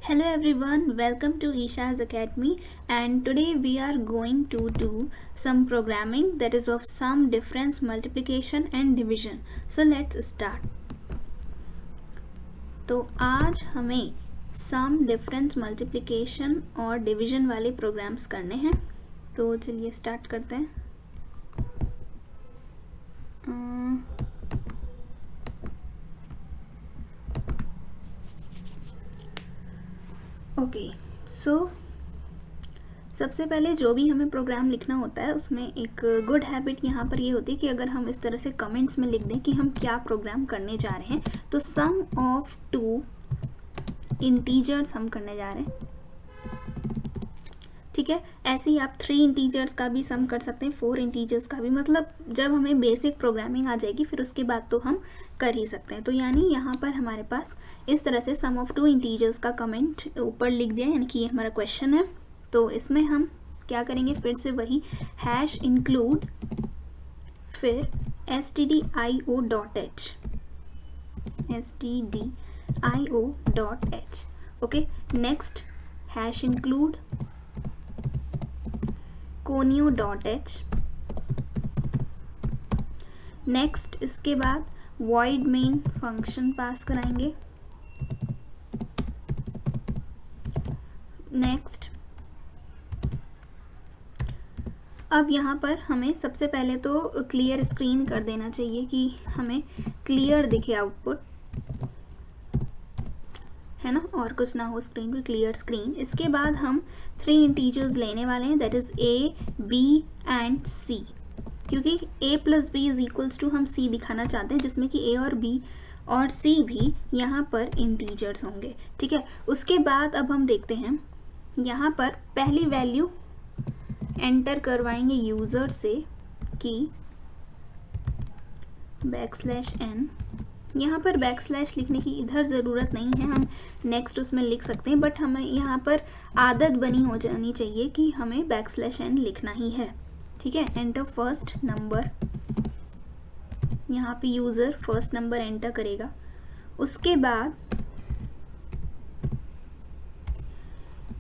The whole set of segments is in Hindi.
Hello everyone, welcome to Isha's Academy, and today we are going to do some programming that is of sum, difference, multiplication and division. So let's start. तो आज हमें सम, डिफरेंस, मल्टीप्लिकेशन और डिवीजन वाले प्रोग्राम्स करने हैं. तो चलिए स्टार्ट करते हैं. ओके, सो सबसे पहले जो भी हमें प्रोग्राम लिखना होता है उसमें एक गुड हैबिट यहाँ पर ये होती है कि अगर हम इस तरह से कमेंट्स में लिख दें कि हम क्या प्रोग्राम करने जा रहे हैं. तो सम ऑफ टू इंटीजर्स हम करने जा रहे हैं. ठीक है, ऐसे ही आप 3 इंटीजर्स का भी सम कर सकते हैं, 4 इंटीजर्स का भी. मतलब जब हमें बेसिक प्रोग्रामिंग आ जाएगी फिर उसके बाद तो हम कर ही सकते हैं. तो यानी यहाँ पर हमारे पास इस तरह से सम ऑफ 2 इंटीजर्स का कमेंट ऊपर लिख दिया, यानी कि ये हमारा क्वेश्चन है. तो इसमें हम क्या करेंगे, फिर से वही हैश इंक्लूड फिर stdio.h stdio.h. Okay, next hash include conio.h. Next इसके बाद void main फंक्शन पास कराएंगे. नेक्स्ट अब यहाँ पर हमें सबसे पहले तो क्लियर स्क्रीन कर देना चाहिए कि हमें क्लियर दिखे आउटपुट, है ना, और कुछ ना हो स्क्रीन पर, क्लियर स्क्रीन. इसके बाद हम 3 इंटीजर्स लेने वाले हैं, that is a, b and c. क्योंकि a plus b is equals to हम c दिखाना चाहते हैं, जिसमें कि a और b और c भी यहाँ पर इंटीजर्स होंगे. ठीक है, उसके बाद अब हम देखते हैं यहाँ पर पहली वैल्यू एंटर करवाएंगे यूज़र से कि \n. यहाँ पर बैकस्लैश लिखने की इधर ज़रूरत नहीं है, हम नेक्स्ट उसमें लिख सकते हैं, बट हमें यहाँ पर आदत बनी हो जानी चाहिए कि हमें \n लिखना ही है. ठीक है, एंटर फर्स्ट नंबर. यहाँ पे यूज़र फर्स्ट नंबर एंटर करेगा. उसके बाद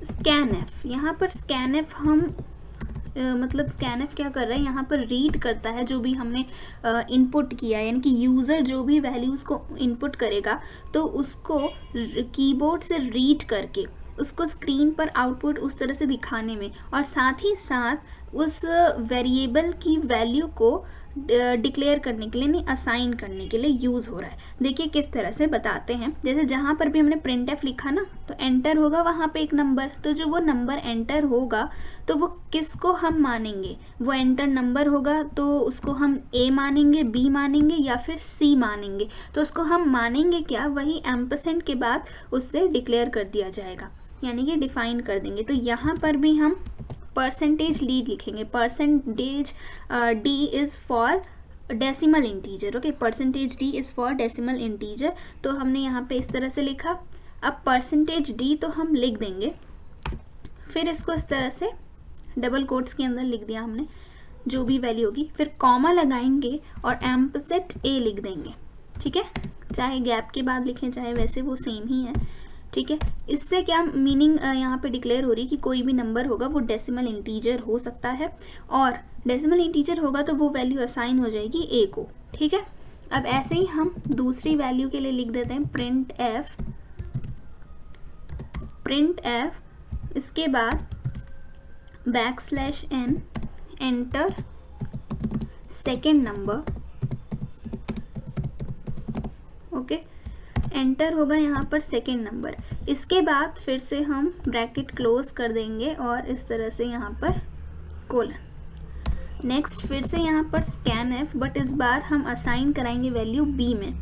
scanf. यहाँ पर scanf हम मतलब scanf क्या कर रहा है, यहाँ पर रीड करता है जो भी हमने इनपुट किया, यानी कि यूज़र जो भी वैल्यूज़ को इनपुट करेगा तो उसको कीबोर्ड से रीड करके उसको स्क्रीन पर आउटपुट उस तरह से दिखाने में, और साथ ही साथ उस वेरिएबल की वैल्यू को डिक्लेयर करने के लिए, नहीं असाइन करने के लिए यूज़ हो रहा है. देखिए किस तरह से बताते हैं. जैसे जहाँ पर भी हमने printf लिखा ना, तो एंटर होगा वहाँ पे एक नंबर, तो जो वो नंबर एंटर होगा तो वो किसको हम मानेंगे, वो एंटर नंबर होगा तो उसको हम a मानेंगे, b मानेंगे या फिर c मानेंगे. तो उसको हम मानेंगे क्या, वही एम्परसेंड के बाद उससे डिक्लेयर कर दिया जाएगा, यानी कि डिफाइन कर देंगे. तो यहाँ पर भी हम परसेंटेज लीड लिखेंगे. Percentage d is for decimal integer. Okay, percentage d is for decimal integer. तो हमने यहाँ पे इस तरह से लिखा. अब परसेंटेज d तो हम लिख देंगे, फिर इसको इस तरह से डबल कोट्स के अंदर लिख दिया हमने जो भी वैल्यू होगी, फिर कॉमा लगाएंगे और एम्पसेट a लिख देंगे. ठीक है, चाहे गैप के बाद लिखें चाहे वैसे वो सेम ही है. ठीक है, इससे क्या मीनिंग यहाँ पे डिक्लेयर हो रही है कि कोई भी नंबर होगा वो डेसिमल इंटीजर हो सकता है, और डेसिमल इंटीजर होगा तो वो वैल्यू असाइन हो जाएगी a को. ठीक है, अब ऐसे ही हम दूसरी वैल्यू के लिए लिख देते हैं printf. इसके बाद \n enter second number. Okay, enter होगा यहाँ पर सेकेंड नंबर. इसके बाद फिर से हम ब्रैकेट क्लोज कर देंगे और इस तरह से यहाँ पर कोलन. नेक्स्ट फिर से यहाँ पर scanf, बट इस बार हम असाइन कराएंगे वैल्यू b में.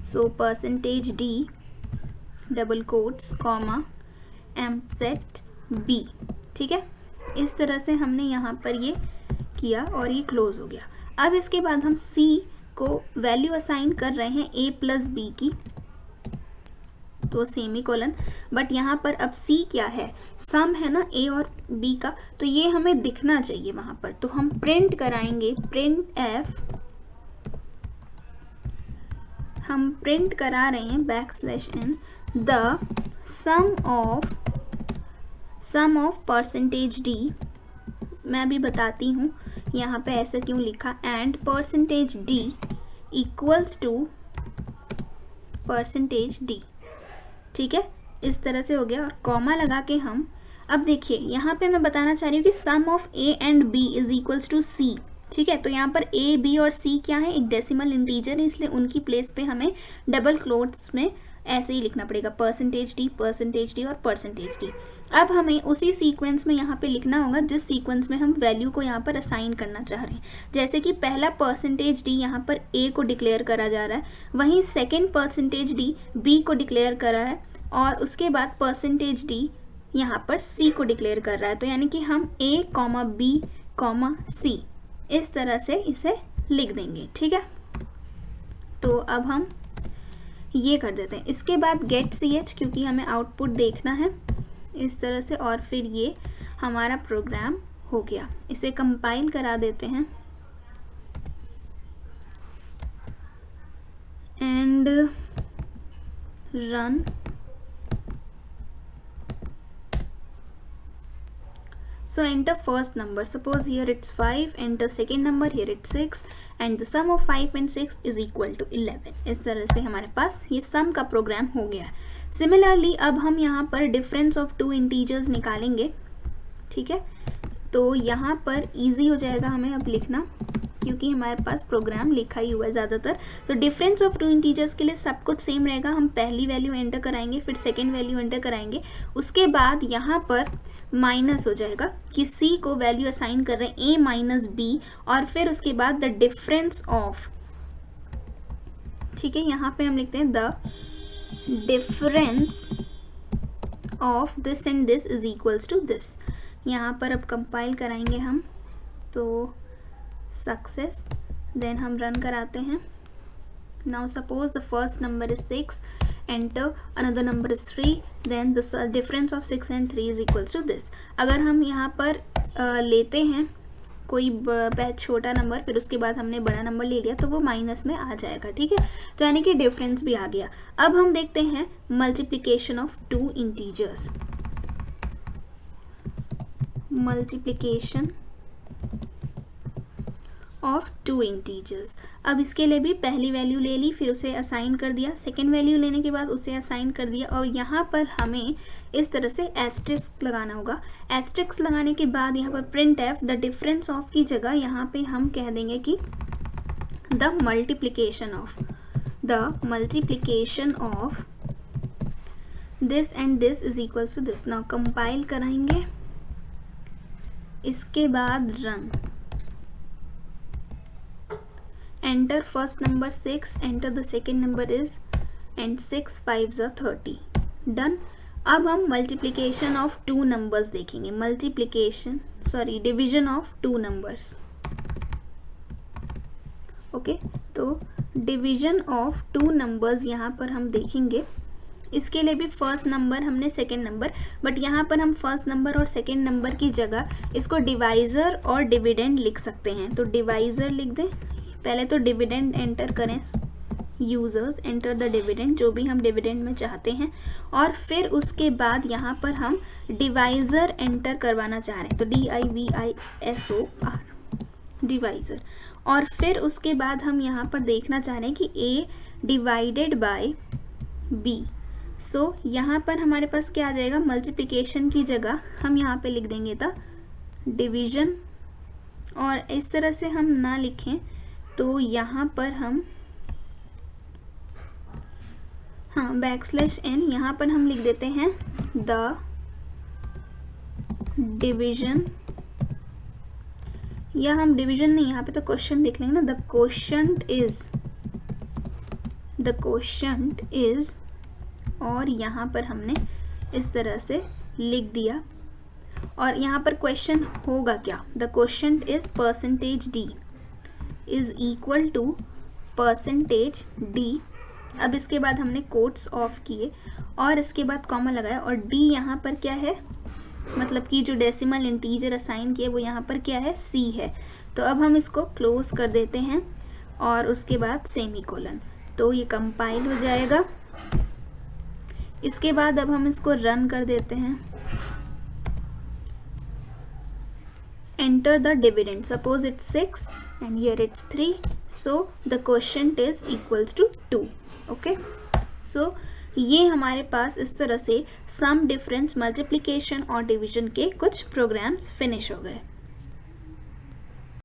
So percentage d double quotes comma ampersand b. ठीक है, इस तरह से हमने यहाँ पर ये किया और ये क्लोज हो गया. अब इसके बाद हम c को वैल्यू असाइन कर रहे हैं a प्लस b की, तो सेमी कोलन. बट यहाँ पर अब c क्या है, सम है ना a और b का, तो ये हमें दिखना चाहिए वहाँ पर. तो हम प्रिंट कराएंगे printf. हम प्रिंट करा रहे हैं \n the sum of percentage d, मैं भी बताती हूँ यहाँ पे ऐसा क्यों लिखा, and percentage d equals to percentage d. ठीक है, इस तरह से हो गया, और कॉमा लगा के हम, अब देखिए यहाँ पे मैं बताना चाह रही हूँ कि sum of A and B is equals to C. ठीक है, तो यहाँ पर ए बी और सी क्या है, एक डेसिमल इंटीजर है, इसलिए उनकी प्लेस पे हमें डबल क्लोट्स में ऐसे ही लिखना पड़ेगा, परसेंटेज डी और परसेंटेज डी। अब हमें उसी सीक्वेंस में यहाँ पे लिखना होगा जिस सीक्वेंस में हम वैल्यू को यहाँ पर असाइन करना चाह रहे हैं। जैसे कि पहला परसेंटेज डी यहाँ पर ए को डिक्लेयर करा जा रहा है, वहीं सेकेंड परसेंटेज डी बी को डिक्लेयर करा है, और उसके बाद परसेंटेज डी यहाँ पर सी को डिक्लेयर कर रहा है। तो यानी कि हम ए कॉमा बी कॉमा सी इस तरह से इसे लिख देंगे। ठीक है, तो अब हम ये कर देते हैं। इसके बाद गेट सी एच, क्योंकि हमें आउटपुट देखना है इस तरह से, और फिर ये हमारा प्रोग्राम हो गया। इसे कंपाइल करा देते हैं and run. So enter first number, suppose here it's 5, enter second number, here it's 6, and the sum of 5 and 6 is equal to 11। इस तरह से हमारे पास ये सम का प्रोग्राम हो गया। सिमिलरली अब हम यहाँ पर डिफरेंस ऑफ टू इंटीजर्स निकालेंगे। ठीक है, तो यहाँ पर इजी हो जाएगा हमें अब लिखना, क्योंकि हमारे पास प्रोग्राम लिखा ही हुआ है ज़्यादातर। तो डिफरेंस ऑफ टू इंटीजर्स के लिए सब कुछ सेम रहेगा, हम पहली वैल्यू एंटर कराएंगे, फिर सेकेंड वैल्यू एंटर कराएंगे, उसके बाद यहाँ पर माइनस हो जाएगा कि c को वैल्यू असाइन कर रहे हैं a माइनस बी, और फिर उसके बाद द डिफरेंस ऑफ, ठीक है, यहाँ पे हम लिखते हैं the difference of this and this is equals to this. यहाँ पर अब कंपाइल कराएंगे हम, तो सक्सेस, देन हम रन कराते हैं। Now suppose the first number is 6, enter, another number is 3, then the difference of 6 and 3 is equals to this। अगर हम यहाँ पर लेते हैं कोई छोटा नंबर, फिर उसके बाद हमने बड़ा नंबर ले लिया, तो वो माइनस में आ जाएगा। ठीक है, तो यानी कि डिफरेंस भी आ गया। अब हम देखते हैं multiplication of two integers. Multiplication of two integers. अब इसके लिए भी पहली वैल्यू ले ली, फिर उसे असाइन कर दिया, सेकेंड वैल्यू लेने के बाद उसे असाइन कर दिया, और यहाँ पर हमें इस तरह से एस्ट्रिक्स लगाना होगा। एस्ट्रिक्स लगाने के बाद यहाँ पर print f, the difference of की जगह यहाँ पे हम कह देंगे कि the multiplication of this and this is equals to this. Now compile कराएंगे, इसके बाद run. Enter first number 6, enter the second number is, and 6 5s are 30, done। अब हम मल्टीप्लिकेशन ऑफ टू नंबर्स देखेंगे, division of two numbers. Okay, तो डिवीजन ऑफ टू नंबर्स यहाँ पर हम देखेंगे। इसके लिए भी फर्स्ट नंबर हमने सेकेंड नंबर, बट यहाँ पर हम फर्स्ट नंबर और सेकेंड नंबर की जगह इसको डिवाइज़र और डिविडेंड लिख सकते हैं। तो डिवाइज़र लिख दें, पहले तो डिविडेंड एंटर करें, यूजर्स एंटर द डिविडेंड, जो भी हम डिविडेंड में चाहते हैं, और फिर उसके बाद यहाँ पर हम डिवाइज़र एंटर करवाना चाह रहे हैं, तो DIVISOR डिवाइज़र, और फिर उसके बाद हम यहाँ पर देखना चाह रहे हैं कि A डिवाइडेड बाय B। सो यहाँ पर हमारे पास क्या आ जाएगा, मल्टीप्लिकेशन की जगह हम यहाँ पे लिख देंगे था डिवीज़न, और इस तरह से हम ना लिखें तो यहाँ पर हम \n यहाँ पर हम लिख देते हैं द डिवीजन, या हम डिवीजन नहीं, यहाँ पे तो क्वेश्चन लिख लेंगे ना, द क्वोशंट इज, और यहाँ पर हमने इस तरह से लिख दिया, और यहाँ पर क्वेश्चन होगा क्या, the quotient is percentage d is equal to percentage d. अब इसके बाद हमने कोट्स ऑफ किए और इसके बाद कॉमा लगाया, और डी यहाँ पर क्या है, मतलब कि जो डेसिमल इंटीजर असाइन किया वो यहाँ पर क्या है, सी है। तो अब हम इसको क्लोज कर देते हैं और उसके बाद सेमीकोलन, तो ये कंपाइल हो जाएगा। इसके बाद अब हम इसको रन कर देते हैं। Enter the dividend. Suppose it's 6 and here it's 3. So the quotient is equals to 2. Okay. So ये हमारे पास इस तरह से सम, डिफरेंस, मल्टीप्लिकेशन और डिवीजन के कुछ प्रोग्राम्स फिनिश हो गए।